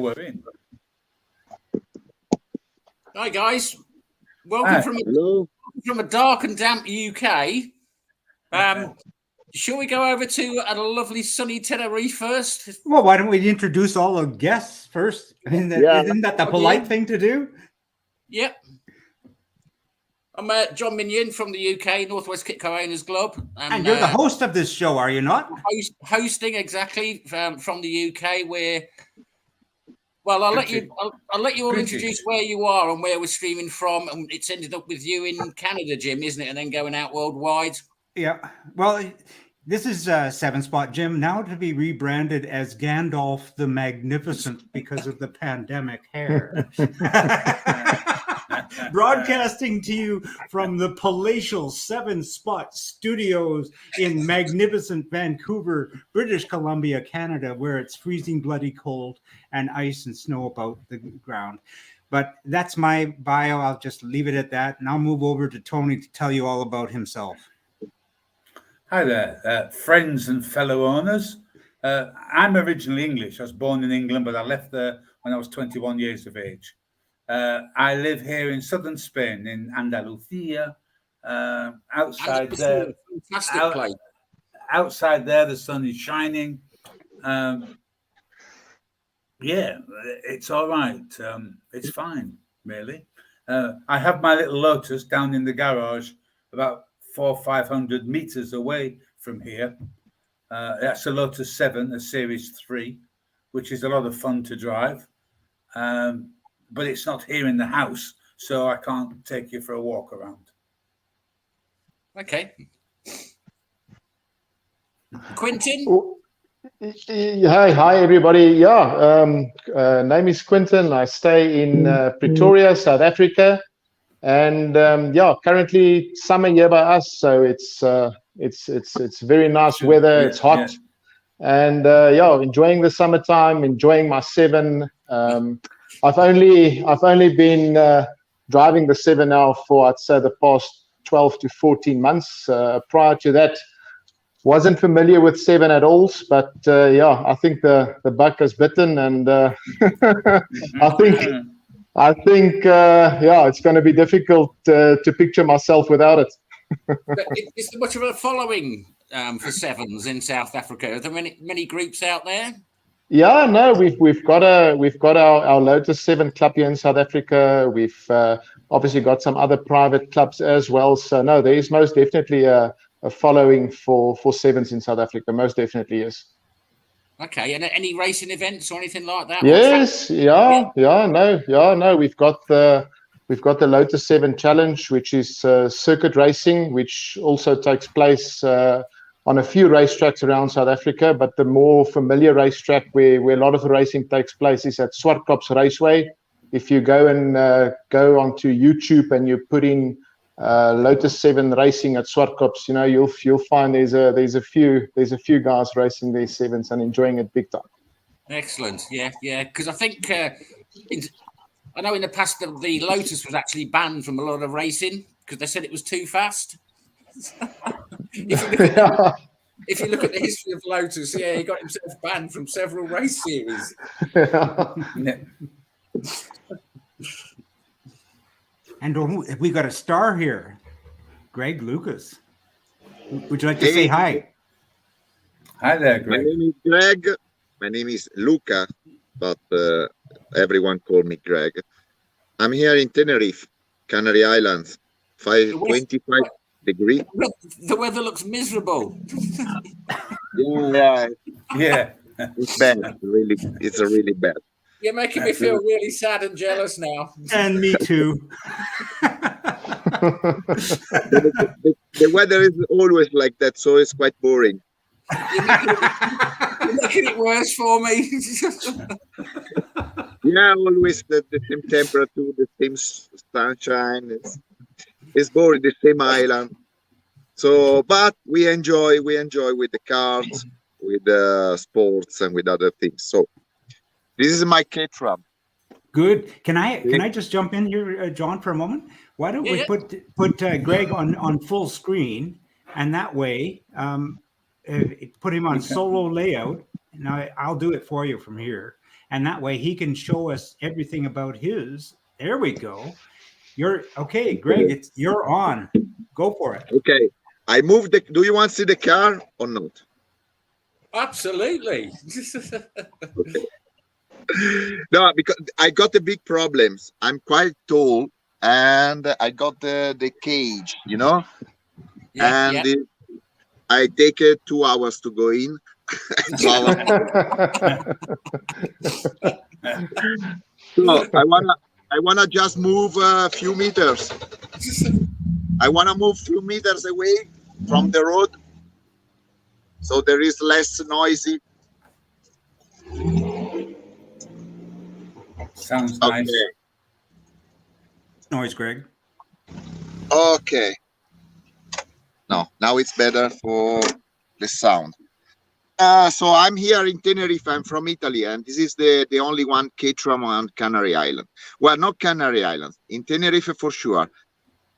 we're in. Hi guys, welcome from a dark and damp UK. Shall we go over to a lovely sunny Tenerife first? Well, why don't we introduce all the guests first? I mean, isn't that the polite thing to do? Yep. I'm John Minion from the UK, Northwest Kitco Owners Club. And you're the host of this show, are you not? Hosting, exactly, from the UK, where... Well, I'll let you all introduce where you are and where we're streaming from, and it's ended up with you in Canada, Jim, isn't it? And then going out worldwide. Yeah. Well, this is 7-Spot Jim, now to be rebranded as Gandalf the Magnificent because of the pandemic hair. Broadcasting to you from the palatial 7-Spot Studios in magnificent Vancouver, British Columbia, Canada, where it's freezing bloody cold and ice and snow about the ground. But that's my bio. I'll just leave it at that. And I'll move over to Tony to tell you all about himself. Hi there, friends and fellow owners. I'm originally English. I was born in England, but I left there when I was 21 years of age. I live here in southern Spain, in Andalusia. Outside there, fantastic place. Outside there, the sun is shining. Yeah, it's all right. It's fine, really. I have my little Lotus down in the garage, about 400 or 500 meters away from here. That's a Lotus 7, a Series 3, which is a lot of fun to drive. But it's not here in the house, so I can't take you for a walk around. Okay. Quentin? Hi, everybody. Yeah, name is Quentin. I stay in Pretoria, South Africa. And currently summer here by us, so it's very nice weather. It's hot, and enjoying the summertime, enjoying my 7. I've only been driving the 7 now for, I'd say, the past 12 to 14 months. Prior to that, wasn't familiar with 7 at all, but I think the bug has bitten, and I think it's going to be difficult to picture myself without it. Is there much of a following for 7s in South Africa? Are there many groups out there? Yeah, no, we've got our Lotus 7 club here in South Africa. We've obviously got some other private clubs as well. So no, there is most definitely a following for 7s in South Africa. Most definitely is. Okay, and any racing events or anything like that? Yes, no. We've got the Lotus 7 Challenge, which is circuit racing, which also takes place on a few racetracks around South Africa. But the more familiar racetrack where a lot of the racing takes place is at Swartkops Raceway. If you go onto YouTube and you put in Lotus 7 racing at Swartkops, you'll find there's a few guys racing their 7s and enjoying it big time. Excellent, yeah, because I think I know in the past the Lotus was actually banned from a lot of racing because they said it was too fast. If you look at the history of Lotus, he got himself banned from several race series. And we got a star here, Greg Lucas. Would you like to say hi? Hi there, Greg. My name is Greg. My name is Luca, but everyone call me Greg. I'm here in Tenerife, Canary Islands, 25 degrees. The weather looks miserable. Yeah. It's bad. It's really bad. You're making me feel really sad and jealous now. And me too. The weather is always like that, so it's quite boring. You're making it worse for me. Yeah, always the same temperature, the same sunshine. It's boring, the same island. So, but we enjoy with the cars, with sports, and with other things. So, this is my Caterham. Good. Can I just jump in here, John, for a moment? Why don't we put Greg on full screen, and that way put him on solo layout. Now I'll do it for you from here, and that way he can show us everything about his. There we go. You're okay, Greg. You're on. Go for it. Okay. I moved the. Do you want to see the car or not? Absolutely. No, because I got the big problems. I'm quite tall, and I got the cage, you know, and I take 2 hours to go in. So I wanna just move a few meters. I wanna move few meters away from the road, so there is less noisy. Sounds nice. Okay. Noise, Greg. Okay. No, now it's better for the sound. So I'm here in Tenerife. I'm from Italy, and this is the only one Caterham on Canary Island. Well, not Canary Island. In Tenerife for sure.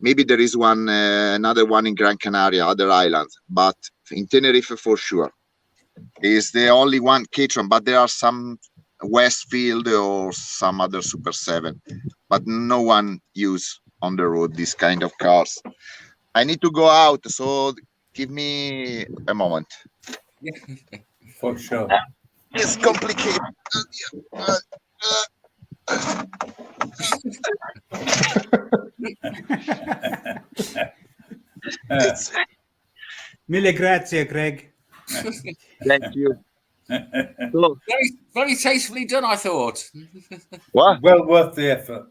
Maybe there is one, another one in Gran Canaria, other islands, but in Tenerife for sure. Is the only one Caterham, but there are some Westfield or some other Super 7, but no one use on the road this kind of cars. I need to go out, so give me a moment. For sure. It's complicated. Mille grazie, Greg. Thank you. So, Very, very tastefully done, I thought. what? Well worth the effort.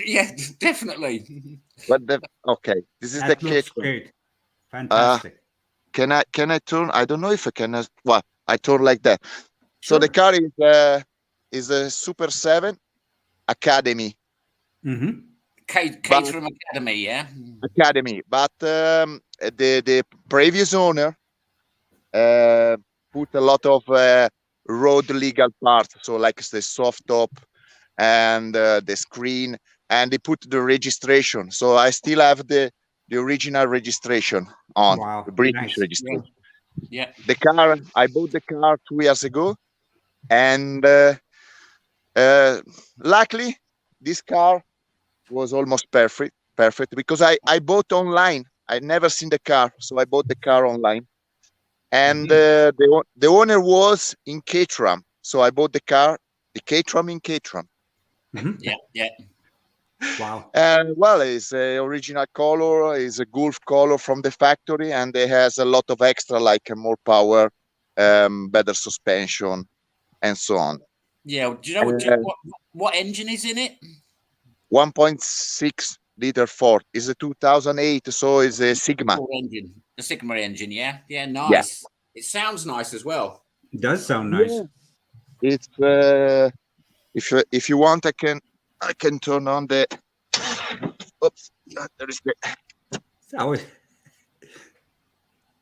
Yeah, definitely. What the? Okay, this is That the looks Caterham. great. Fantastic. Can I turn? I don't know if I can. Well, I turn like that. So Sure. the car is a Super 7 Academy. Mm-hmm. Caterham Academy, yeah. Academy, but the previous owner put a lot of road legal parts, so like the soft top and the screen, and they put the registration. So I still have the original registration on. Wow, The British nice. registration. Yeah. The car, I bought the car 2 years ago, and luckily this car was almost perfect because I bought online. I never seen the car, so I bought the car online, and the owner was in Caterham, so I bought the Caterham in Caterham. Mhm. Yeah. Wow. Well, it's a original color, it's a Gulf color from the factory, and it has a lot of extra, like more power, better suspension, and so on. Yeah. Do you know what engine is in it? 1.6 liter Ford is a 2008, so it's a Sigma. Engine, the Sigma engine. Yeah. Yeah. Nice. It sounds nice as well. It does sound nice. Yeah. It's if you want, I can turn on the. Oops, there is the. That was-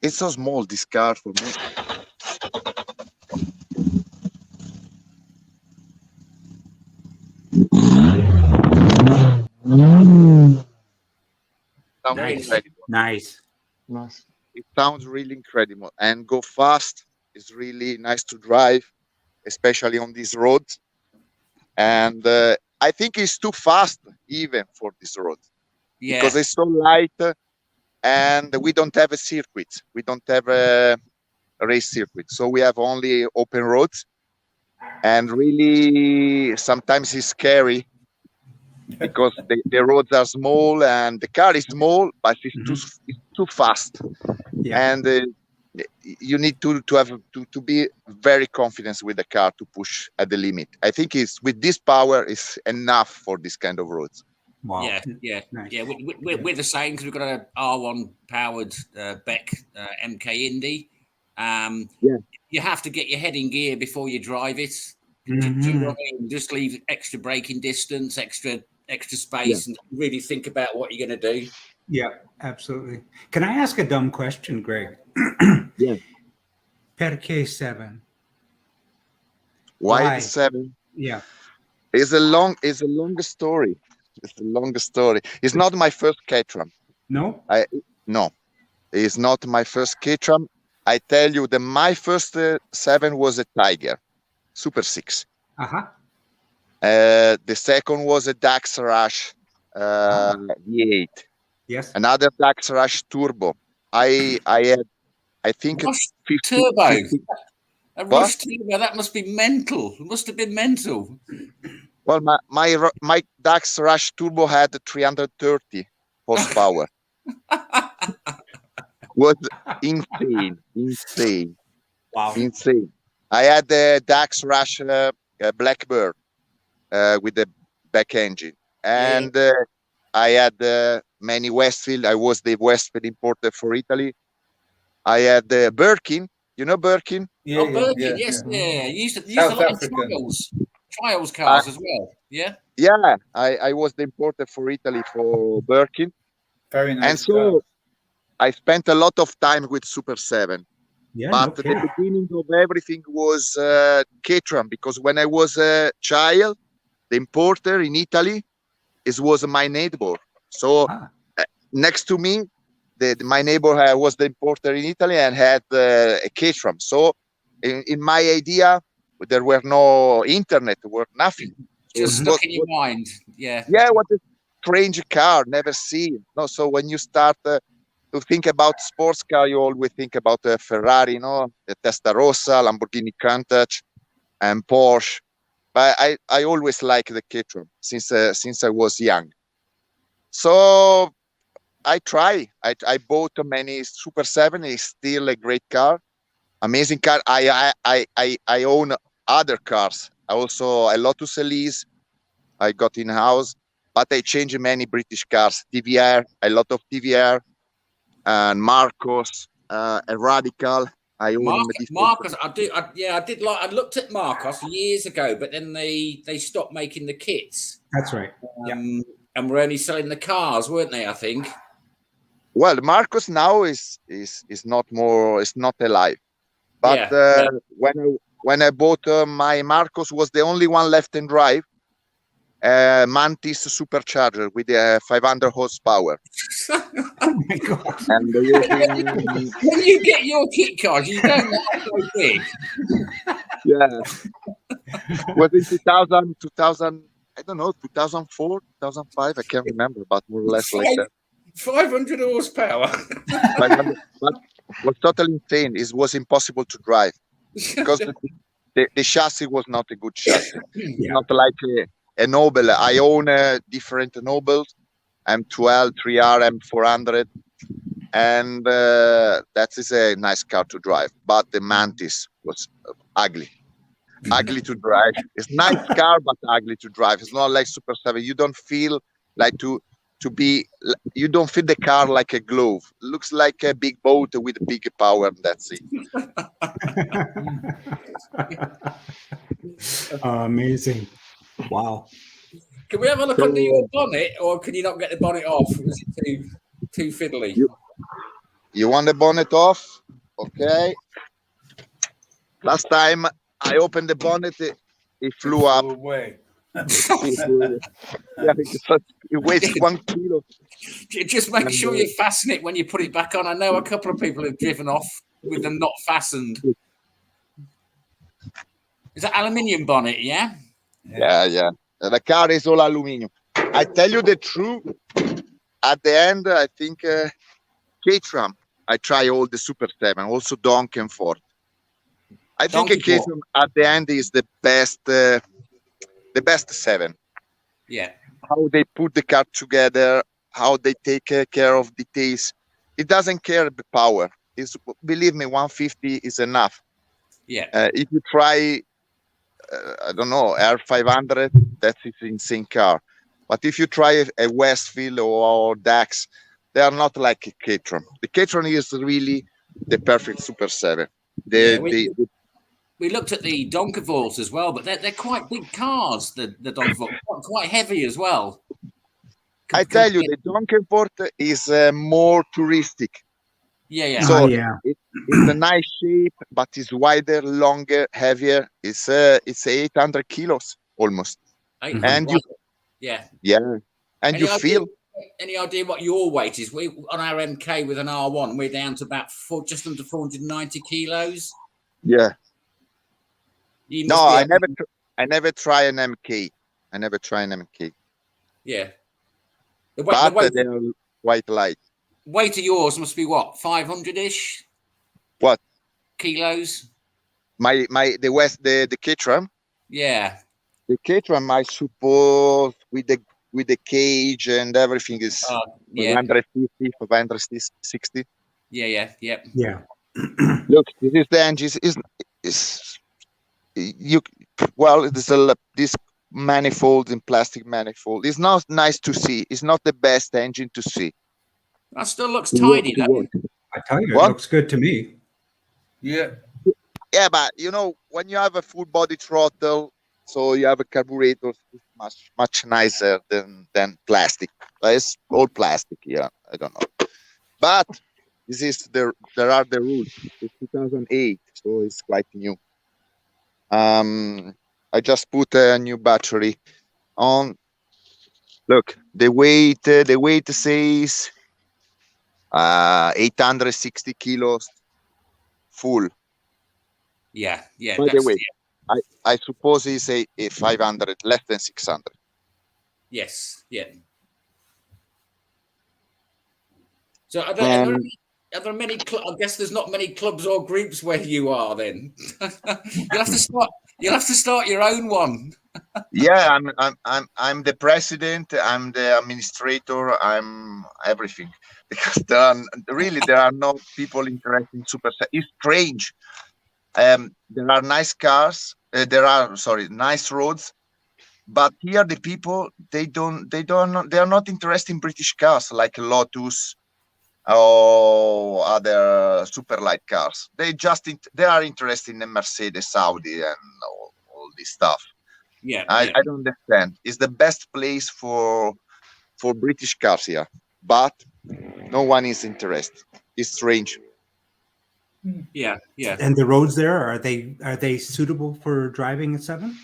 It's so small, this car, for me. Sounds Nice. incredible. Nice. Nice. It sounds really incredible, and go fast. It's really nice to drive, especially on these roads. And I think it's too fast even for this road Yeah. because it's so light, and we don't have a circuit. We don't have a race circuit, so we have only open roads, and really sometimes it's scary because the roads are small and the car is small, but it's too fast. Yeah. And you need to be very confident with the car to push at the limit. I think it's with this power is enough for this kind of roads. Wow. Yeah. Nice. Yeah. We're the same because we've got an R1 powered Beck MK Indy. You have to get your head in gear before you drive it. Do you know what I mean? Just leave extra braking distance, extra space, and really think about what you're going to do. Yeah, absolutely. Can I ask a dumb question, Greg? Yeah. Perché 7? Why the 7? Yeah. It's a long story. It's a long story. It's not my first Caterham. No? No, it's not my first Caterham. I tell you that my first 7 was a Tiger, Super 6. Uh-huh. The second was a Dax Rush V8. Yes. Another Dax Rush Turbo. I had, I think, Rush 50, turbo. 50. A What? Rush turbo. That must be mental. It must have been mental. Well, my Dax Rush Turbo had 330 horsepower. Was insane. Wow. Insane. I had the Dax Rush Blackbird with the back engine, and I had many Westfield. I was the Westfield importer for Italy. I had the Birkin. You know Birkin? Yeah, Birkin, yes. You used a South lot African. in trials cars as well. Yeah. Yeah, I was the importer for Italy for Birkin. Very nice. And so I spent a lot of time with Super 7. Yeah, But the beginning of everything was Caterham, because when I was a child, the importer in Italy was my neighbor. So next to me, my neighbor was the importer in Italy and had a Caterham. So in my idea, there were no internet, there were nothing. So just stuck in your mind. Yeah. Yeah, what a strange car, never seen. No, so when you start to think about sports car, you always think about a Ferrari, the Testarossa, Lamborghini Countach, and Porsche. But I always liked the Caterham since I was young. So I bought many Super 7. It's still a great car, amazing car. I own other cars. Also a Lotus Elise I got in house, but I changed many British cars. TVR, a lot of TVR, and Marcos, a Radical. I own Marcos. I looked at Marcos years ago, but then they stopped making the kits. That's right. And we're only selling the cars, weren't they? I think. Well, Marcos now is not alive. But when I bought my Marcos, was the only one left in drive. Mantis supercharger with 500 horsepower. Oh my God. And when you get your kit cars, you don't know how so big. Yeah. Was in 2000, I don't know, 2004, 2005, I can't remember, but more or less like that. 500 horsepower. 500, but was totally insane. It was impossible to drive because the chassis was not a good chassis. Not like a Nobel. I own different Nobels, M12, 3R, M400, and that is a nice car to drive. But the Mantis was ugly to drive. It's nice car, but ugly to drive. It's not like Super 7. You don't feel like you don't feel the car like a glove. It looks like a big boat with big power. That's it. Amazing. Wow. Can we have a look under your bonnet, or can you not get the bonnet off? Is it too fiddly? You want the bonnet off? Okay. Last time I opened the bonnet, it flew up. Away. It weighs 1 kilo. Just make sure you fasten it when you put it back on. I know a couple of people have driven off with them not fastened. Is that aluminium bonnet? Yeah. Yeah. The car is all aluminium. I tell you the truth. At the end, I think Caterham. I try all the Super 7, also Donkey and Ford. I think Caterham at the end is the best 7. Yeah. How they put the car together, how they take care of details. It doesn't care the power. Believe me, 150 is enough. Yeah. If you try, I don't know, R500, that's an insane car. But if you try a Westfield or Dax, they are not like a Caterham. The Caterham is really the perfect Super 7. We looked at the Donkervoorts as well, but they're quite big cars, the Donkervoort, quite heavy as well. I tell you, the Donkervoort is more touristic. Yeah. So it's a nice shape, but it's wider, longer, heavier. It's 800 kilos almost. And and you feel. Any idea what your weight is? We on our MK with an R1, we're down to about just under 490 kilos. Yeah. No, I never try an MK. I never tried an MK. Yeah. But they're quite light. Weight of yours must be what, 500-ish? What? Kilos? The Caterham? Yeah. The Caterham, I suppose, with the cage and everything is 550, 560. Yeah. Look, this engine is you. Well, this manifold in plastic manifold. It's not nice to see. It's not the best engine to see. That still looks tidy, though. I tell you, What? it looks good to me. Yeah. Yeah, but when you have a full body throttle, so you have a carburetor, it's much nicer than plastic. It's all plastic. Yeah, I don't know. But this is there are the rules. It's 2008, so it's quite new. I just put a new battery on. Look, the weight says 860 kilos full. Yeah. By the way, I suppose it's a 500, less than 600. Yes, yeah. So are there many? I guess there's not many clubs or groups where you are. Then you'll have to start your own one. Yeah, I'm the president. I'm the administrator. I'm everything because there are no people interested in super. It's strange. There are nice cars. Nice roads, but here the people they are not interested in British cars like Lotus or other super light cars. They are interested in the Mercedes, Audi, and all this stuff. Yeah, I don't understand. It's the best place for British cars here, but no one is interested. It's strange. Yeah. And the roads there, are they suitable for driving a 7?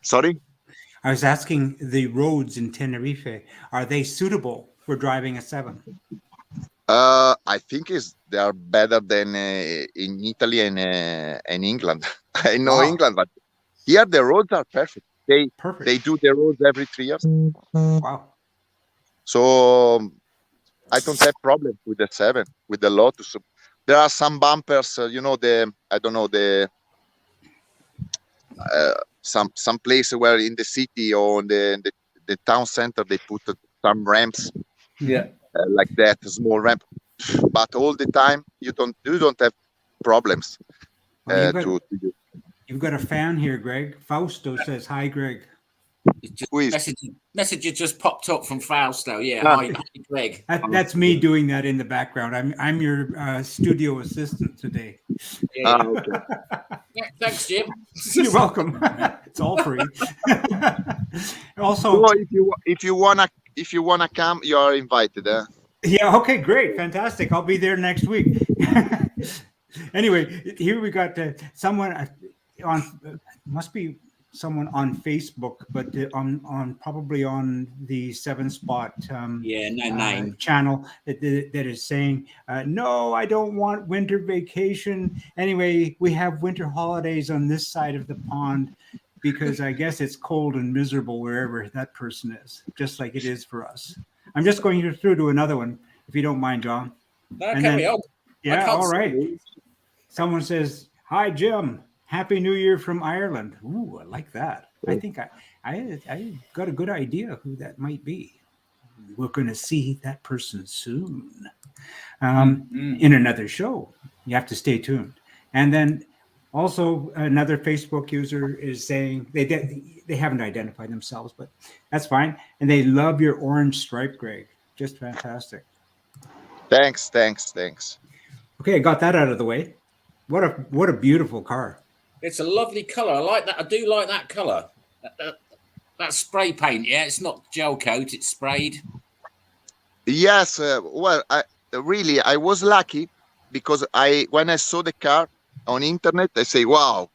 Sorry? I was asking, the roads in Tenerife, are they suitable for driving a 7? I think they are better than in Italy and England. I know England, but here the roads are perfect. They do the roads every 3 years. Wow. So I don't have problem with the 7, with the Lotus. There are some bumpers, some place where in the city or in the town center they put some ramps. Yeah. Like that, a small ramp. But all the time you don't have problems to do. You've got a fan here, Greg. Fausto says hi, Greg. Message just popped up from Fausto. Yeah, hi, Greg. That's me doing that in the background. I'm your studio assistant today. Okay. Thanks, Jim. You're welcome. It's all free. Also, if you wanna come, you are invited. Yeah. Okay. Great. Fantastic. I'll be there next week. Anyway, here we got someone must be someone on Facebook, but on probably on the 7 Spot channel that is saying, no, I don't want winter vacation. Anyway, we have winter holidays on this side of the pond because I guess it's cold and miserable wherever that person is, just like it is for us. I'm just going through to another one, if you don't mind, John. Yeah, all right. Someone says, hi, Jim. Happy New Year from Ireland. Ooh, I like that. I think I got a good idea who that might be. We're going to see that person soon in another show. You have to stay tuned. And then also another Facebook user is saying they haven't identified themselves, but that's fine. And they love your orange stripe, Greg. Just fantastic. Thanks. Okay, I got that out of the way. What a beautiful car. It's a lovely color. I like that. I do like that color. That spray paint. Yeah, it's not gel coat. It's sprayed. Yes. Well, I was lucky because when I saw the car on internet, I say, wow,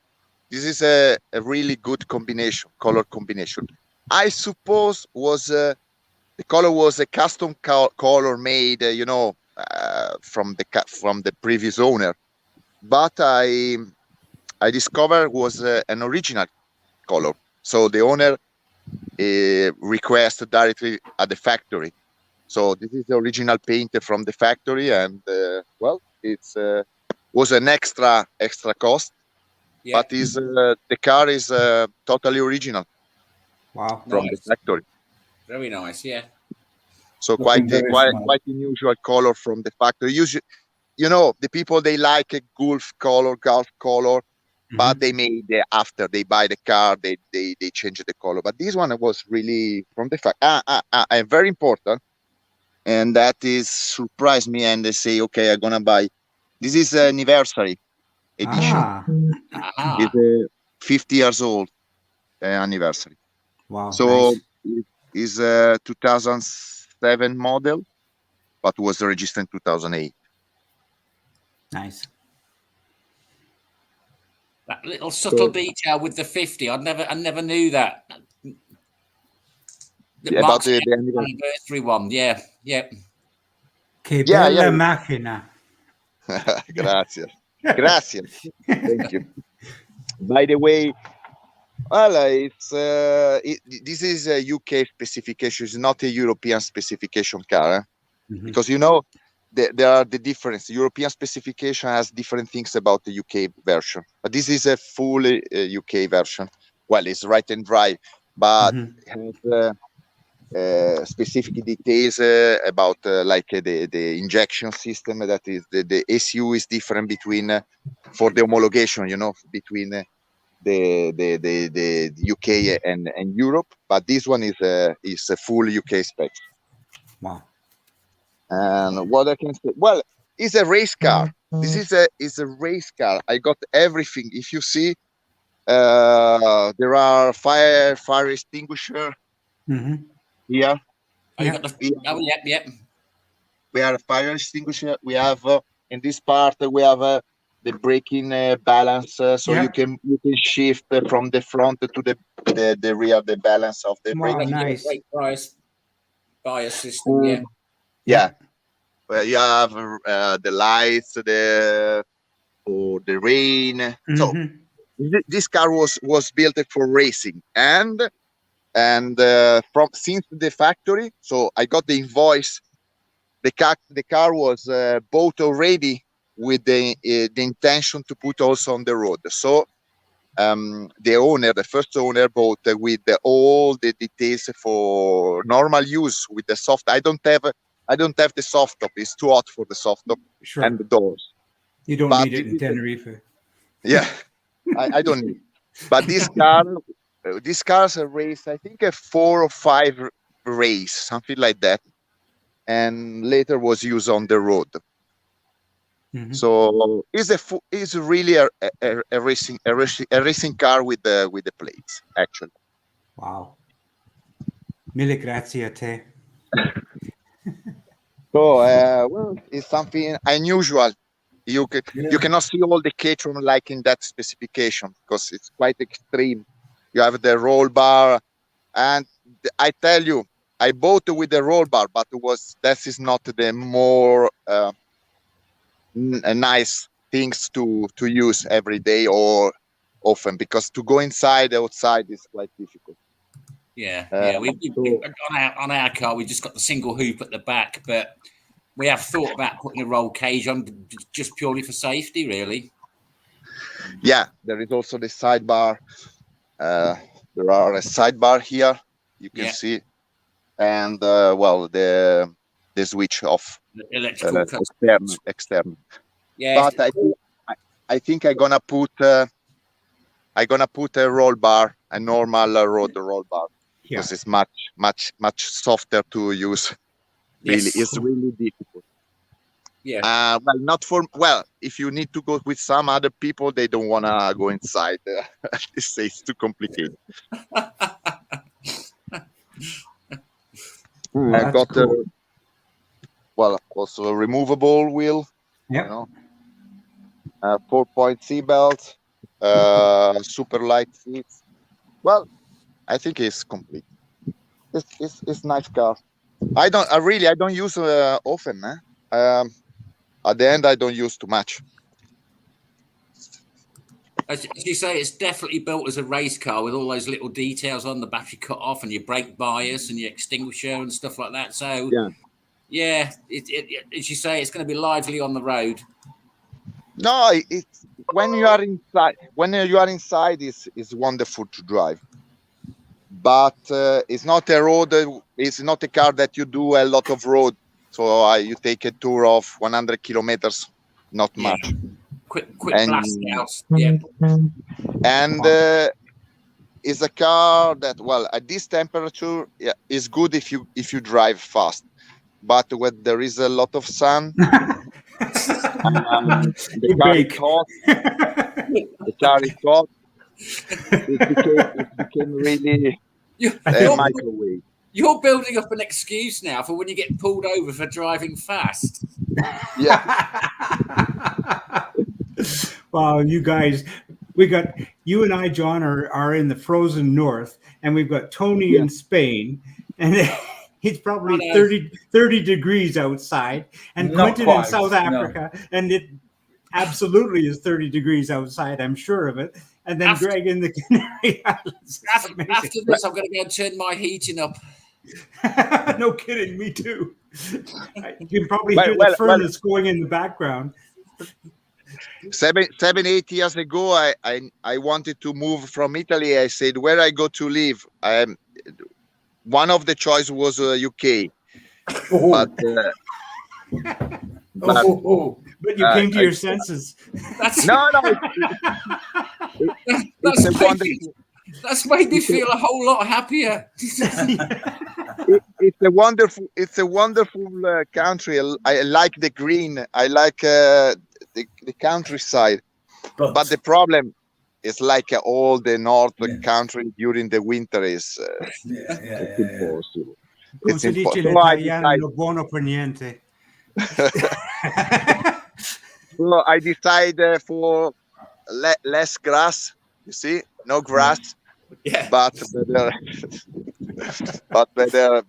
this is a really good color combination. I suppose the color was a custom color made, from the previous owner. But I discovered was an original color. So the owner requests directly at the factory. So this is the original paint from the factory, and well, it's was an extra cost, but is the car is totally original Wow. from the factory. Very nice, yeah. So Looking very smart. quite unusual color from the factory. Usually, you know, the people they like a golf color, but they made after they buy the car, they change the color. But this one was really from the fact and very important, and that is surprised me. And they say, okay, I'm gonna buy. This is an anniversary edition. It's 50 years old anniversary. Wow. So Nice. it is a 2007 model, but was registered in 2008. Nice. That little subtle detail with the 50, I never knew that. About the anniversary one, yeah. Che bella macchina. Grazie. Thank you. By the way, well, this is a UK specification. It's not a European specification car, because you know there are the difference. European specification has different things about the UK version, but this is a full UK version. Well, it's right and drive, but has specific details about like the injection system. That is the ECU is different between for the homologation, you know, between the UK and Europe. But this one is a full UK spec. Wow. And what I can say, well, it's a race car. This is a race car. I got everything. If you see, there are fire extinguisher here. Oh, you got the, yep. We have a fire extinguisher. We have in this part we have the braking balance, so you can shift from the front to the rear, the balance of the Wow, braking. nice. Great bias system, Well, you have the lights, the rain. So this car was built for racing, and from since the factory. So I got the invoice. The car was bought already with the intention to put also on the road. So the first owner bought with all the details for normal use with the soft. I don't have the soft top. It's too hot for the soft top and the doors. You don't need it in Tenerife. Yeah, I don't need. But this car's a race. I think a 4 or 5 race, something like that, and later was used on the road. So it's really a racing car with the plates, actually. Wow. Mille grazie a te. So well, it's something unusual. You cannot see all the Caterham like in that specification because it's quite extreme. You have the roll bar, and I tell you, I bought with the roll bar, but that is not the more nice things to use every day or often, because to go outside is quite difficult. Yeah. We on our car, we just got the single hoop at the back, but we have thought about putting a roll cage on just purely for safety, really. Yeah, there is also the sidebar. There are a sidebar here, you can see, and well, the switch off, the electrical external. Yeah, but I think I'm gonna put a roll bar, a normal roll bar, because it's much softer to use. Really, it's really difficult. Yeah. Well, not for if you need to go with some other people, they don't wanna go inside. It's too complicated. I got cool. Also a removable wheel. Yeah. You know, 4-point seatbelt, super light seats. Well, I think it's complete. It's nice car. I don't use often. At the end, I don't use too much. As you say, it's definitely built as a race car with all those little details on the battery cut off and your brake bias and your extinguisher and stuff like that. So, yeah, as you say, it's going to be lively on the road. No, it's when you are inside. When you are inside, it's wonderful to drive. But it's not a road. It's not a car that you do a lot of road. So you take a tour of 100 kilometers, not much. Quick blast out. Yeah. And it's a car that, well, at this temperature, is good if you drive fast. But when there is a lot of sun, the car is hot. The car is hot. It became really a microwave. You're building up an excuse now for when you get pulled over for driving fast. Yeah. Well, you guys, you and I, John, are in the frozen north, and we've got Tony in Spain, and it's probably 30 degrees outside, and Quentin in South Africa, and it absolutely is 30 degrees outside, I'm sure of it. And then Greg in the Canary Islands. After this, I'm going to go and turn my heating up. No kidding, me too. You can probably hear the furnace going in the background. 7-8 years ago, I wanted to move from Italy. I said, where I go to live? One of the choice was UK. But you came to your senses. That's made me feel a whole lot happier. It's a wonderful country. I like the green. I like the countryside. But the problem is like all the north country during the winter is impossible. It's impossible. So I decided for less grass. You see, no grass, but better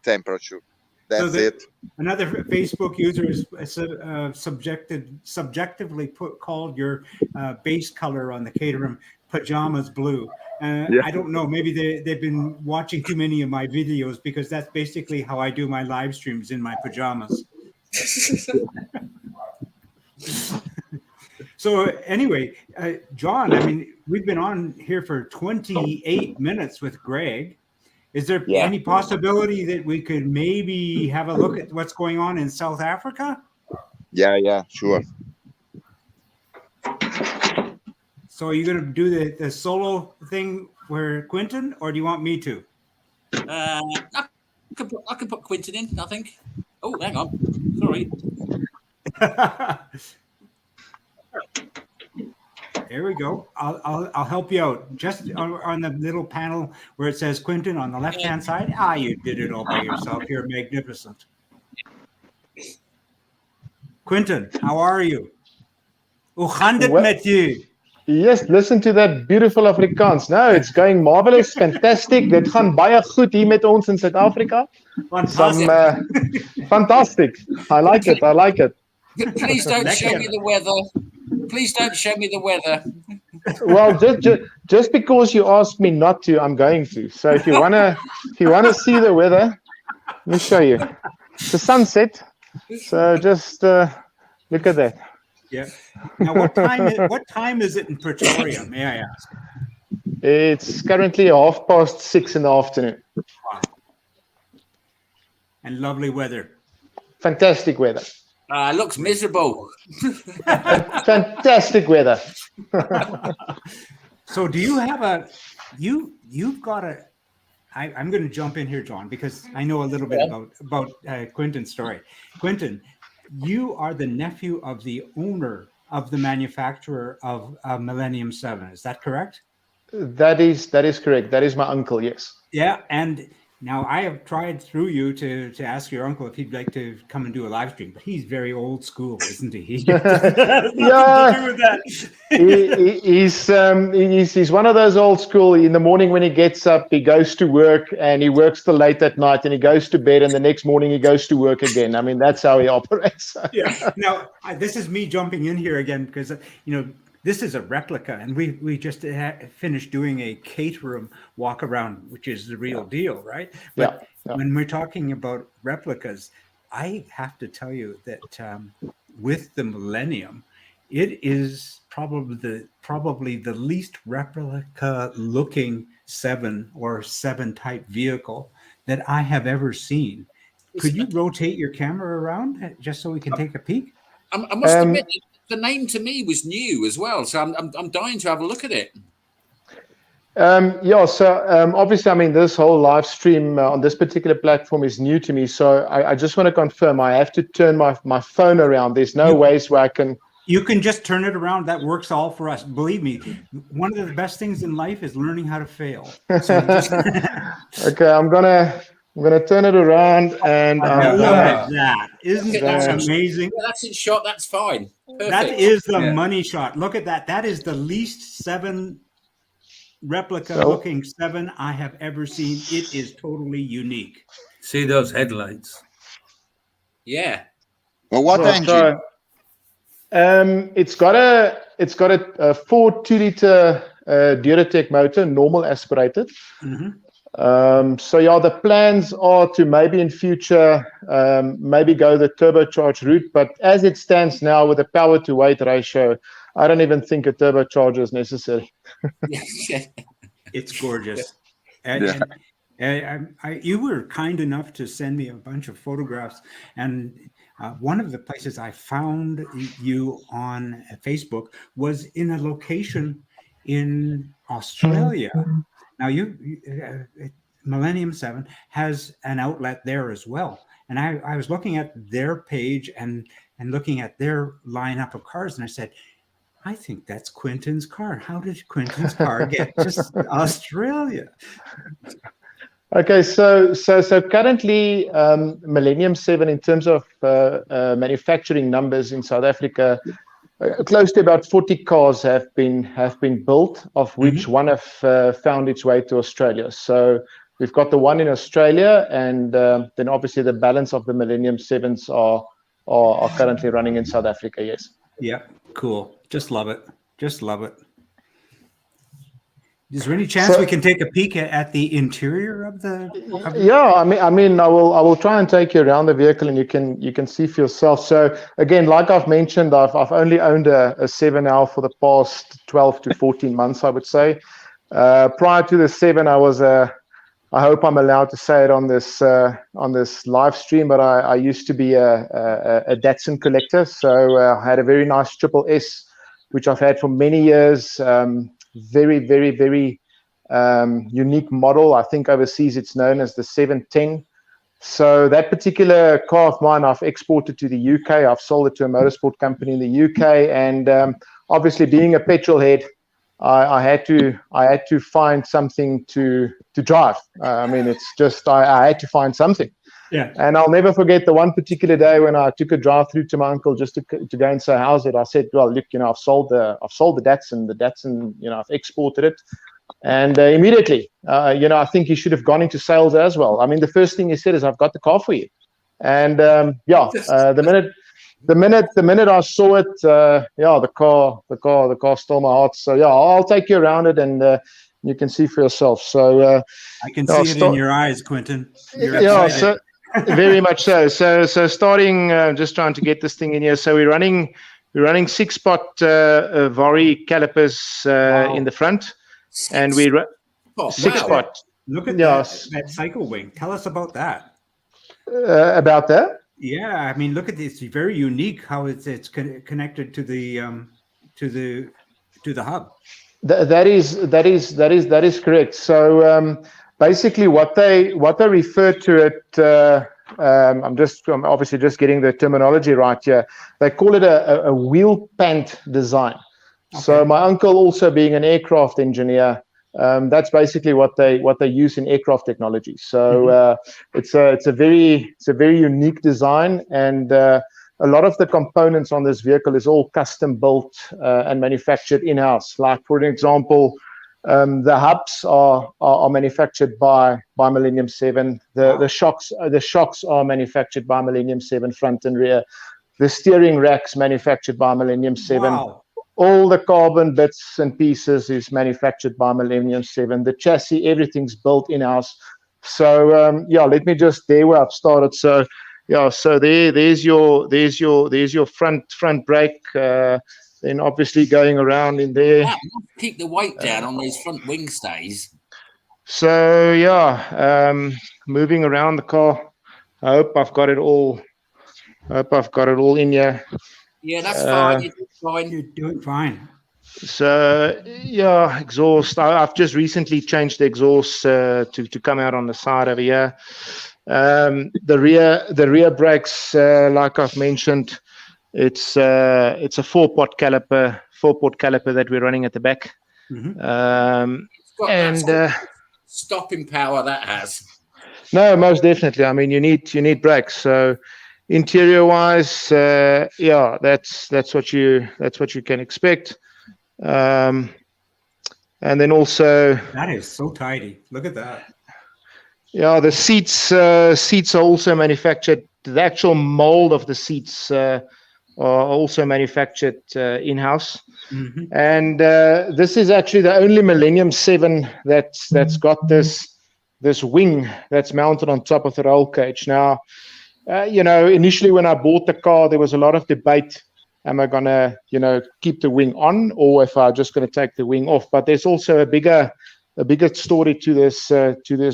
temperature. That's it. Another Facebook user is subjectively called your base color on the Caterham pajamas blue. I don't know. Maybe they've been watching too many of my videos, because that's basically how I do my live streams, in my pajamas. So anyway, John, I mean, we've been on here for 28 minutes with Greg. Is there any possibility that we could maybe have a look at what's going on in South Africa? Yeah, sure. So are you going to do the solo thing where Quentin, or do you want me to? I can put Quentin in, I think. Oh, hang on. Sorry. There we go. I'll help you out. Just on the little panel where it says Quentin on the left-hand side. You did it all by yourself. You're magnificent. Quentin, how are you? Hoe gaan dit met you? Yes, listen to that beautiful Afrikaans. No, it's going marvelous, fantastic. Dit gaan baie goed hier met ons in Suid-Afrika. Fantastic. I like it. Please don't show me the weather. Please don't show me the weather. Well, just because you asked me not to, I'm going to. So if you wanna see the weather, let me show you. It's a sunset. So just look at that. Yeah. Now, what time is it in Pretoria? May I ask? It's currently 6:30 in the afternoon. Wow. And lovely weather. Fantastic weather. Looks miserable. Fantastic weather. So do you have you've got I'm going to jump in here, John, because I know a little bit about Quentin's story. Quentin, you are the nephew of the owner of the manufacturer of Millennium 7. Is that correct? That is correct. That is my uncle, yes. Yeah, and now I have tried through you to ask your uncle if he'd like to come and do a live stream, but he's very old school, isn't he? He's one of those old school. In the morning when he gets up, he goes to work and he works till late at night, and he goes to bed, and the next morning he goes to work again. I mean, that's how he operates. Yeah. Now, this is me jumping in here again because This is a replica, and we just finished doing a Caterham walk around, which is the real deal, right? But when we're talking about replicas, I have to tell you that with the Millennium, it is probably the least replica looking 7 or 7 type vehicle that I have ever seen. Could you rotate your camera around just so we can take a peek? I must admit, the name to me was new as well, so I'm dying to have a look at it. Obviously, I mean, this whole live stream on this particular platform is new to me. So I just want to confirm I have to turn my phone around. There's no ways where I can. You can just turn it around. That works all for us. Believe me, one of the best things in life is learning how to fail. So Okay, I'm gonna turn it around, and look at that. Isn't that amazing? Yeah, that's in shot. That's fine. Perfect. That is the money shot. Look at that. That is the least 7 replica looking 7 I have ever seen. It is totally unique. See those headlights? Yeah. Well, what engine? It's got a Ford 2-liter Duratec motor, normal aspirated. The plans are to maybe in future maybe go the turbocharged route, but as it stands now with the power to weight ratio, I don't even think a turbocharger is necessary. It's gorgeous. You were kind enough to send me a bunch of photographs, and one of the places I found you on Facebook was in a location in Australia. Now, Millennium 7 has an outlet there as well. And I was looking at their page and looking at their lineup of cars, and I said, I think that's Quentin's car. How did Quentin's car get to Australia? Okay, so currently Millennium 7, in terms of manufacturing numbers in South Africa, close to about 40 cars have been built, of which one have found its way to Australia. So we've got the one in Australia, and then obviously the balance of the Millennium 7s are currently running in South Africa. Yes. Yeah. Cool. Just love it. Just love it. Is there any chance we can take a peek at the interior of the? Yeah, I mean, I will try and take you around the vehicle, and you can see for yourself. So again, like I've mentioned, I've only owned a 7 now for the past 12 to 14 months, I would say. Prior to the 7, I was I hope I'm allowed to say it on this live stream, but I used to be a Datsun collector. So I had a very nice Triple S, which I've had for many years. Very, very, very unique model. I think overseas it's known as the 710. So that particular car of mine, I've exported to the UK. I've sold it to a motorsport company in the UK, and obviously being a petrol head, I had to find something to drive. I mean, it's just I had to find something. Yeah. And I'll never forget the one particular day when I took a drive through to my uncle just to go and say, how's it? I said, well, look, I've sold the Datsun. The Datsun, I've exported it. And immediately, I think he should have gone into sales as well. I mean, the first thing he said is, I've got the car for you. And the minute I saw it, the car stole my heart. So I'll take you around it, and you can see for yourself. So I can see it in your eyes, Quentin. So very much so. So starting, just trying to get this thing in here. So we're running 6-spot Vari calipers in the front, and we 6-spot. Look at that cycle wing. Tell us about that. About that? Yeah, I mean, look at this. It's very unique how it's connected to the hub. That is correct. So basically, what they refer to it. I'm obviously just getting the terminology right here. They call it a wheel pant design. Okay. So my uncle, also being an aircraft engineer, that's basically what they use in aircraft technology. So it's a very unique design, and a lot of the components on this vehicle is all custom built and manufactured in-house. Like, for example, the hubs are manufactured by Millennium 7. The shocks are manufactured by Millennium 7, front and rear. The steering racks manufactured by Millennium 7. Wow. all the carbon bits and pieces is manufactured by Millennium 7. The chassis, everything's built in-house. So let me just there where I've started. So so there's your front brake. Then obviously going around in there. That must keep the weight down on those front wing stays. So moving around the car. I hope I've got it all. In here. Yeah, that's fine. You're fine. You're doing fine. So exhaust. I've just recently changed the exhaust to come out on the side over here. The rear brakes, like I've mentioned, it's a 4-pot caliper that we're running at the back. And stopping power that has. No, most definitely. I mean, you need brakes. So interior wise, that's what you can expect. And then also that is so tidy. Look at that. Yeah, the seats are also manufactured. The actual mold of the seats are also manufactured in-house. And this is actually the only Millennium 7 that's got this wing that's mounted on top of the roll cage. Now, initially when I bought the car, there was a lot of debate. Am I gonna, keep the wing on, or if I'm just gonna take the wing off? But there's also a bigger story to this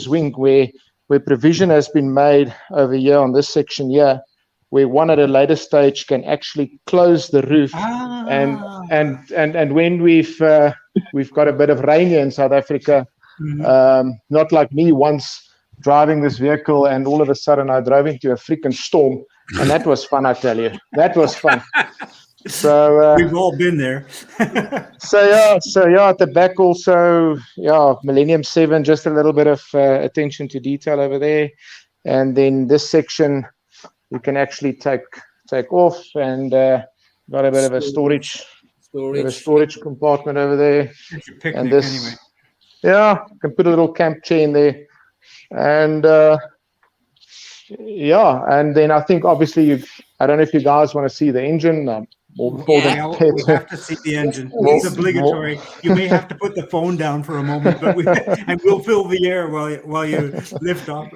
wing where provision has been made over here on this section here, where one at a later stage can actually close the roof. And when we've got a bit of rain here in South Africa, not like me once driving this vehicle and all of a sudden I drove into a freaking storm, and that was fun, I tell you. That was fun. So we've all been there. so at the back also, Millennium 7, just a little bit of attention to detail over there. And then this section you can actually take off, and got a bit of a storage compartment over there. It's your picnic, and this anyway. You can put a little camp chair in there. And and then I think obviously I don't know if you guys want to see the engine. We have to see the engine. It's obligatory. You may have to put the phone down for a moment, but we'll fill the air while you lift off.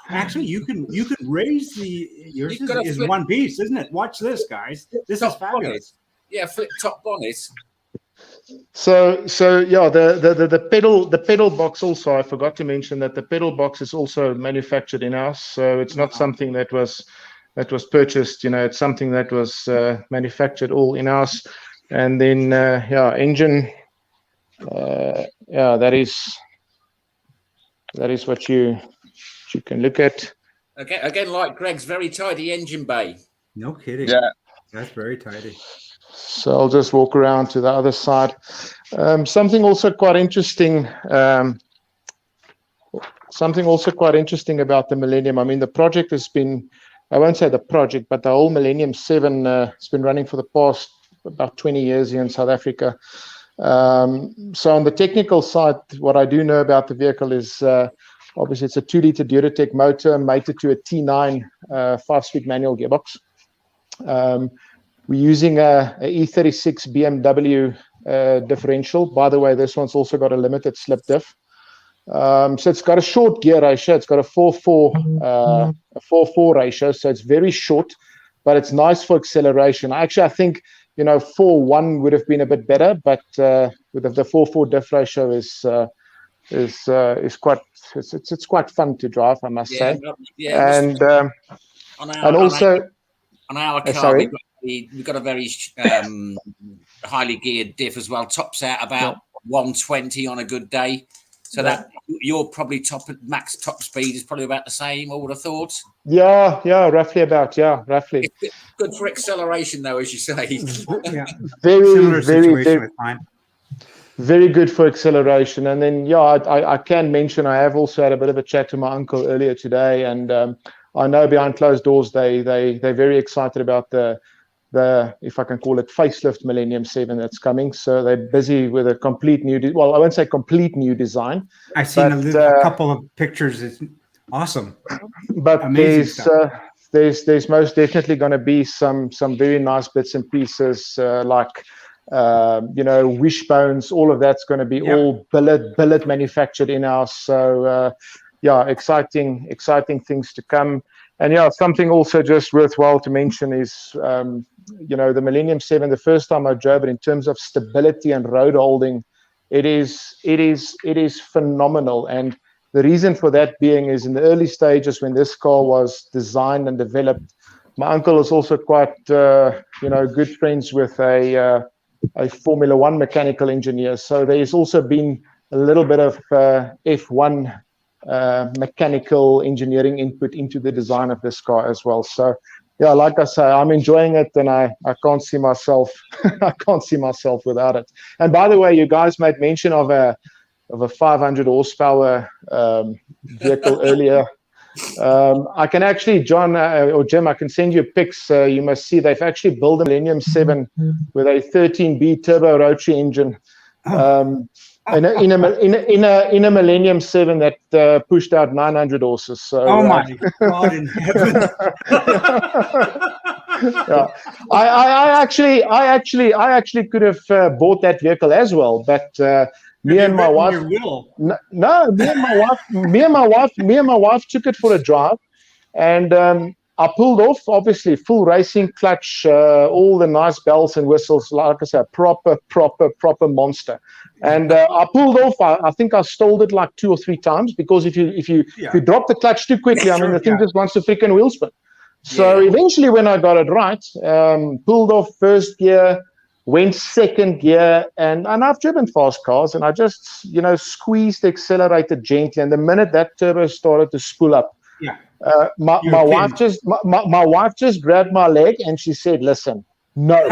Actually, you can raise yours is one piece, isn't it? Watch this, guys. This is fabulous. Yeah, flip top bonnet. So the pedal box also, I forgot to mention that the pedal box is also manufactured in-house. So it's not something that was purchased, it's something that was manufactured all in-house. And then engine, that is what you can look at. Okay, again, like Greg's very tidy engine bay. No kidding. Yeah, that's very tidy. So I'll just walk around to the other side. Something also quite interesting about the Millennium. I mean, the project has been, I won't say the project, but the whole Millennium 7 has been running for the past about 20 years here in South Africa. So on the technical side, what I do know about the vehicle is obviously it's a 2-liter Duratec motor mated to a T9 5-speed manual gearbox. We're using a E36 BMW differential. By the way, this one's also got a limited slip diff. So it's got a short gear ratio. It's got a 4-4 ratio, so it's very short, but it's nice for acceleration. I think 4-1 would have been a bit better, but with the 4-4 diff ratio is quite fun to drive, I must say. Yeah, and also on our car, we've got a very highly geared diff as well. Tops out about 120 on a good day. So that your probably max top speed is probably about the same, I would have thought. Yeah, roughly. It's good for acceleration, though, as you say. Very good for acceleration. And then, I can mention I have also had a bit of a chat to my uncle earlier today, and I know behind closed doors they're very excited about the if I can call it facelift Millennium 7 that's coming. So they're busy with a complete new I won't say complete new design. I've seen a couple of pictures. It's awesome. But there's most definitely going to be some very nice bits and pieces like wishbones, all of that's going to be all billet manufactured in-house. So exciting things to come. And something also just worthwhile to mention is the Millennium 7. The first time I drove it, in terms of stability and road holding, it is phenomenal. And the reason for that being is, in the early stages when this car was designed and developed, my uncle is also quite good friends with a Formula One mechanical engineer. So there's also been a little bit of F1 mechanical engineering input into the design of this car as well. So like I say, I'm enjoying it, and I can't see myself without it. And by the way, you guys made mention of a 500 horsepower vehicle earlier. I can actually, John or Jim, I can send you pics. You must see they've actually built a Millennium 7 with a 13B turbo rotary engine. In a Millennium 7 that pushed out 900 horses. So, oh my God in heaven! I actually could have bought that vehicle as well, but me and my wife took it for a drive, and I pulled off, obviously, full racing clutch, all the nice bells and whistles, like I said, proper monster. And I pulled off. I think I stalled it like 2 or 3 times, because if you drop the clutch too quickly, the thing just wants to freaking wheel spin. So eventually, when I got it right, pulled off first gear, went second gear, and I've driven fast cars, and I just squeezed the accelerator gently, and the minute that turbo started to spool up, my wife just grabbed my leg and she said, "Listen, no."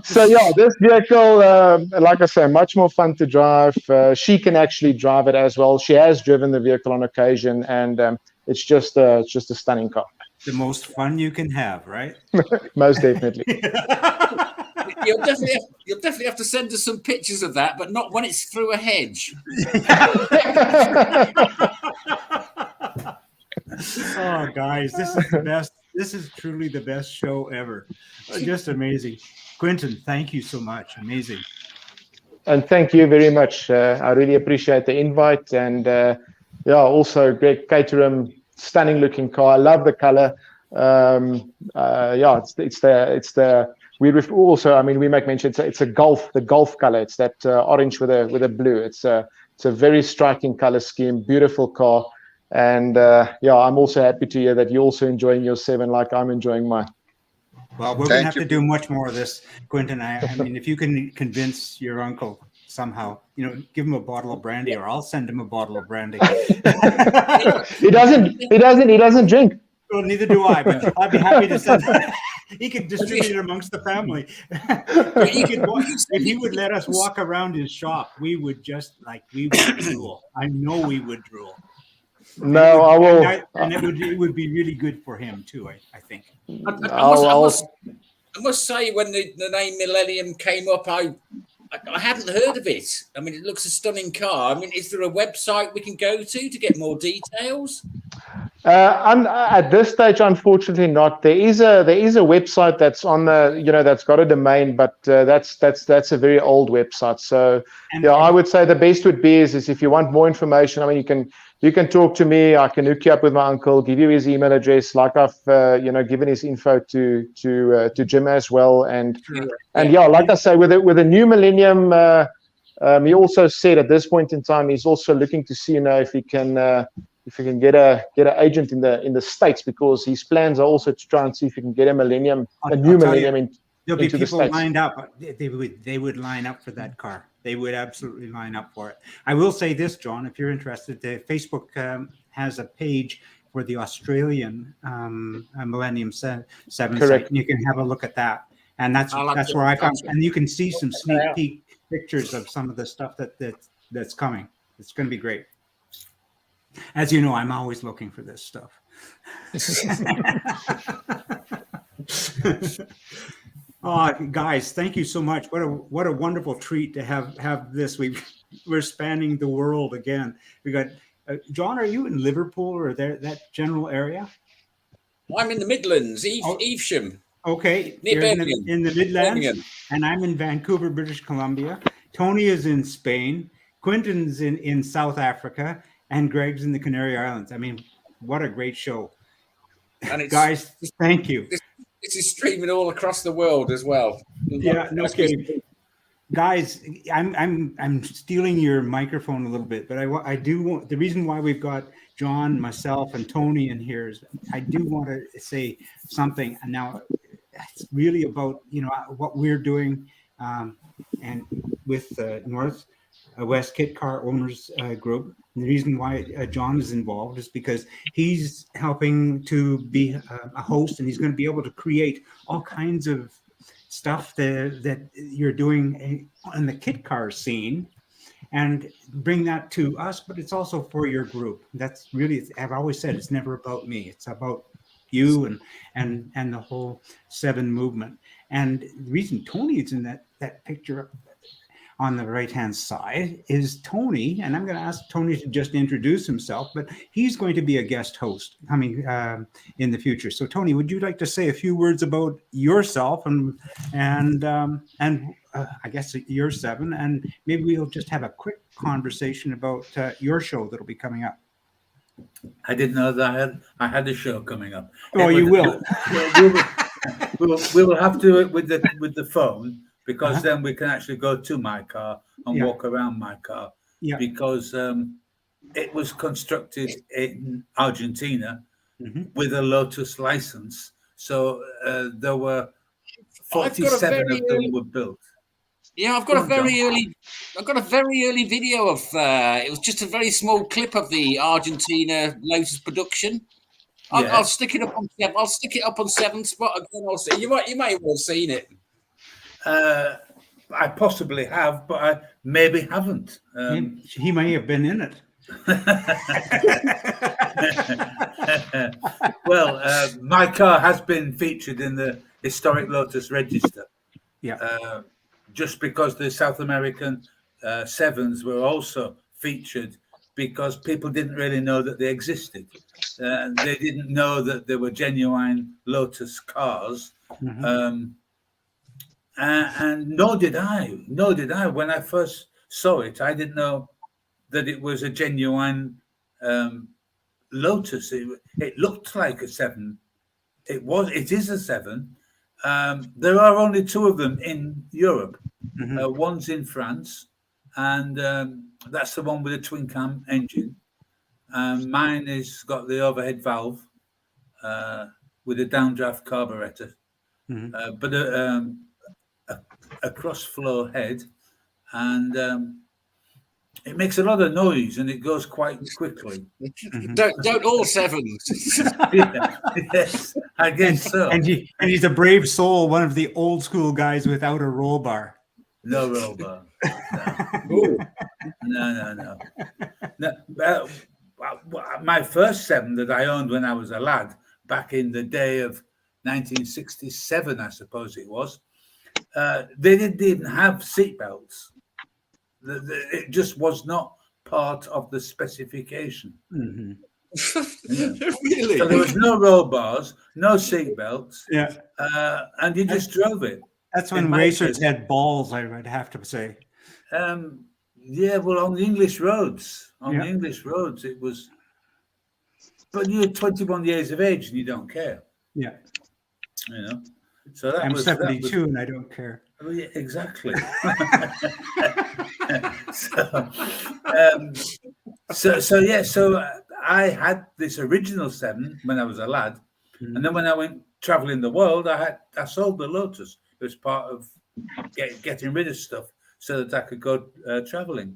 So this vehicle, like I say, much more fun to drive. She can actually drive it as well. She has driven the vehicle on occasion, and it's just a stunning car. The most fun you can have, right? Most definitely. You'll definitely have to send us some pictures of that, but not when it's through a hedge. Oh, guys, this is the best. This is truly the best show ever. Just amazing. Quentin, thank you so much. Amazing. And thank you very much. I really appreciate the invite. And also great Caterham, stunning looking car. I love the color. We make mention. It's the Golf color. It's that orange with a blue. It's a very striking color scheme. Beautiful car. And I'm also happy to hear that you're also enjoying your 7 like I'm enjoying mine. Well, we're going to have to do much more of this, Quentin. I mean, if you can convince your uncle somehow, give him a bottle of brandy, or I'll send him a bottle of brandy. He doesn't drink. Well, neither do I, but I'd be happy to send. He could distribute it amongst the family. If he would let us walk around his shop, we would drool. I know we would drool. No, I will. And it would be really good for him too, I think. I must say, when the name Millennium came up, I hadn't heard of it. I mean, it looks a stunning car. I mean, is there a website we can go to get more details? At this stage, unfortunately, not. There is a website that's on the that's got a domain, but that's a very old website. So I would say the best would be is if you want more information. I mean, you can talk to me. I can hook you up with my uncle, give you his email address, like I've given his info to Jim as well. And like I say, with a new Millennium, he also said at this point in time he's also looking to see if he can get an agent in the States, because his plans are also to try and see if he can get a new Millennium there'll be into the people States. lined up. They would line up for that car. They would absolutely line up for it. I will say this, John, if you're interested, Facebook has a page for the Australian Millennium 7 site, and you can have a look at that. And that's where I found, and you can see some sneak peek pictures of some of the stuff that's coming. It's going to be great. As you know, I'm always looking for this stuff. Oh, guys, thank you so much. What a wonderful treat to have this. We're spanning the world again. We got John. Are you in Liverpool or that general area? I'm in the Midlands, Oh. Evesham. Okay, Near you're Birmingham. in the Midlands, Birmingham. and I'm in Vancouver, British Columbia. Tony is in Spain. Quentin's in South Africa, and Greg's in the Canary Islands. I mean, what a great show, And it's guys! Thank you. This is streaming all across the world as well. Yeah, no kidding. Guys, I'm stealing your microphone a little bit, but I do want, the reason why we've got John, myself, and Tony in here is I do want to say something. And now it's really about what we're doing, and with West Kit Car Owners Group. And the reason why John is involved is because he's helping to be a host, and he's going to be able to create all kinds of stuff that you're doing in the kit car scene and bring that to us, but it's also for your group. That's really, I've always said, it's never about me. It's about you and the whole Seven movement. And the reason Tony is in that picture on the right-hand side is Tony, and I'm going to ask Tony to just introduce himself, but he's going to be a guest host coming in the future. So, Tony, would you like to say a few words about yourself and I guess your Seven, and maybe we'll just have a quick conversation about your show that'll be coming up. I didn't know that I had a show coming up. Oh, you will. We will have to do it with the phone, because then we can actually go to my car and walk around my car. Yeah. Because it was constructed in Argentina with a Lotus license. So there were 47 of them were built. Yeah, I've got a very early video of it was just a very small clip of the Argentina Lotus production. I'll stick it up on Seven Spot again. I'll see. You may have well seen it. I possibly have, but I maybe haven't. He may have been in it. Well, my car has been featured in the Historic Lotus Register. Yeah. Just because the South American Sevens were also featured, because people didn't really know that they existed. They didn't know that they were genuine Lotus cars. And nor did I. When I first saw it, I didn't know that it was a genuine Lotus. It looked like a Seven. It is a Seven. There are only two of them in Europe. One's in France, and that's the one with a twin cam engine. Mine has got the overhead valve with a downdraft carburetor, but a cross-flow head, and it makes a lot of noise, and it goes quite quickly. Don't all Sevens. Yes, I guess so. And he's a brave soul, one of the old school guys without a roll bar. No roll bar. No. My first Seven that I owned when I was a lad, back in the day of 1967, I suppose it was, they didn't even have seatbelts. It just was not part of the specification. Really? So there was no roll bars, no seatbelts, and you just drove it. That's when racers had balls, I would have to say. Well, on the English roads, it was. But you're 21 years of age and you don't care. Yeah. So that I'm 72 and I don't care. Oh, yeah, exactly. So I had this original Seven when I was a lad, and then when I went traveling the world, I sold the Lotus. It was part of getting rid of stuff so that I could go traveling.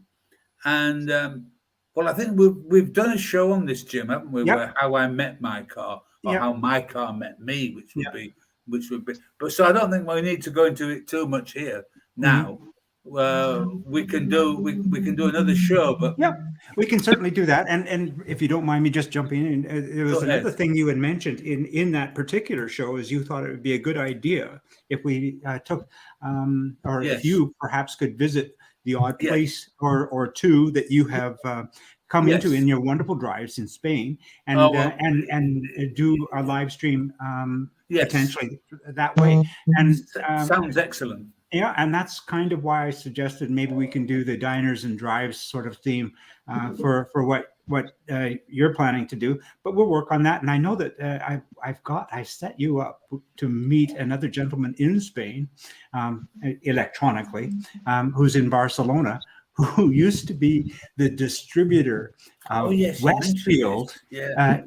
And I think we've done a show on this, Jim, haven't we? Where how I met my car, or how my car met me, which would be. But so I don't think we need to go into it too much here now. We can do another show, but we can certainly do that. And if you don't mind me just jumping in, there was another thing you had mentioned in that particular show, is you thought it would be a good idea if we took if you perhaps could visit the odd place or two that you have come Yes. into in your wonderful drives in Spain and Oh, well, and do a live stream yes. potentially that way. And Sounds excellent. yeah, and that's kind of why I suggested maybe we can do the diners and drives sort of theme for what you're planning to do. But we'll work on that. And I know that I set you up to meet another gentleman in Spain, electronically, who's in Barcelona, who used to be the distributor of yes, you mentioned Westfield this. Yeah.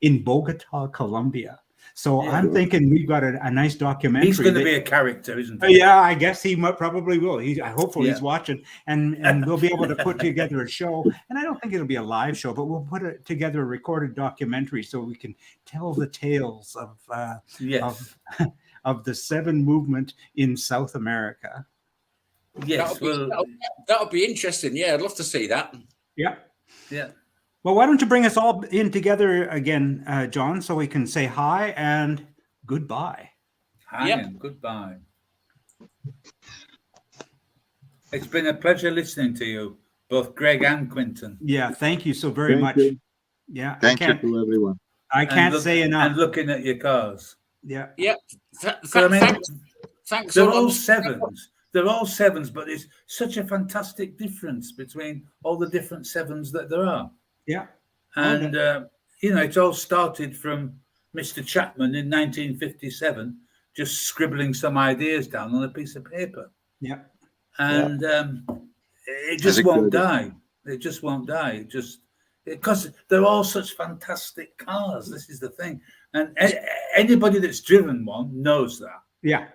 in Bogota, Colombia. So Yeah. I'm thinking we've got a nice documentary. He's going to be a character, isn't he? Yeah, I guess he probably will. Hopefully Yeah. he's watching, and we'll be able to put together a show. And I don't think it'll be a live show, but we'll put together a recorded documentary so we can tell the tales Yes. of the 7 movement in South America. Yes. That'll be interesting. Yeah, I'd love to see that. Yeah. Yeah. Well, why don't you bring us all in together again, John, so we can say hi and goodbye. Hi Yep. and goodbye. It's been a pleasure listening to you, both Greg and Quentin. Yeah, thank you so very much. you. Yeah, Thank you to everyone. I can't say enough. And looking at your cars. Yeah. Yeah. So, I mean, Thanks. they're all 7s. They're all 7s, but there's such a fantastic difference between all the different 7s that there are. Yeah. And, it all started from Mr. Chapman in 1957, just scribbling some ideas down on a piece of paper. Yeah. And it just won't die. It just won't die. Because they're all such fantastic cars. This is the thing. And anybody that's driven one knows that. Yeah.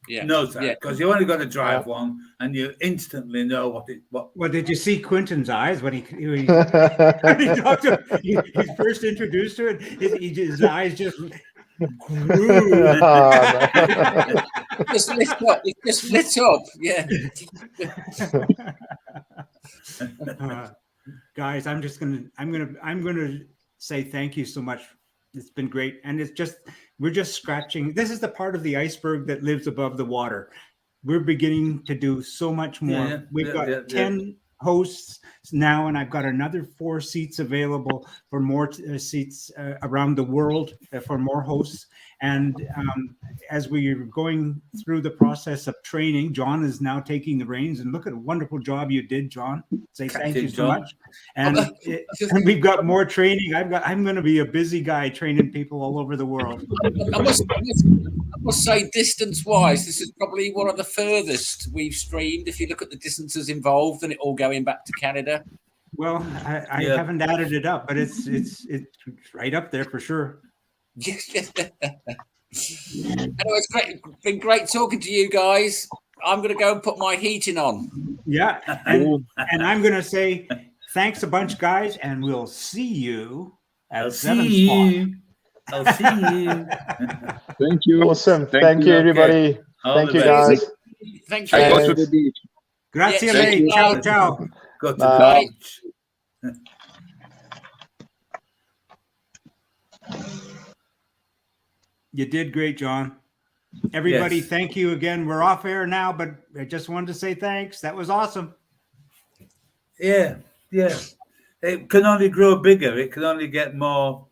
Yeah. Knows that. Because you only got to drive one and you instantly know what. Well, did you see Quentin's eyes when he talked to he first introduced her? His eyes just grew. Just lit up. It just lit up. Yeah. Guys, I'm gonna say thank you so much. It's been great, and we're just scratching. This is the part of the iceberg that lives above the water. We're beginning to do so much more. We've got 10 hosts now, and I've got another 4 seats available for more seats around the world for more hosts. And as we are going through the process of training, John is now taking the reins. And look at a wonderful job you did, John. Say thank you so much. And we've got more training. I'm going to be a busy guy training people all over the world. I must say, distance-wise, this is probably one of the furthest we've streamed. If you look at the distances involved, and it all going back to Canada. Well, I haven't added it up, but it's right up there for sure. Anyway, it's been great talking to you guys. I'm going to go and put my heating on. Yeah, and I'm going to say thanks a bunch, guys, and we'll see you at 7 Spot. I'll see you. Thank you. Awesome. Thank you, everybody. Thank you, guys. Thank you. I go to the beach. Grazie Yeah, mille. Ciao, ciao. Go to Bye. the beach. You did great, John. Everybody, Yes. thank you again. We're off air now, but I just wanted to say thanks. That was awesome. Yeah. It can only grow bigger. It can only get more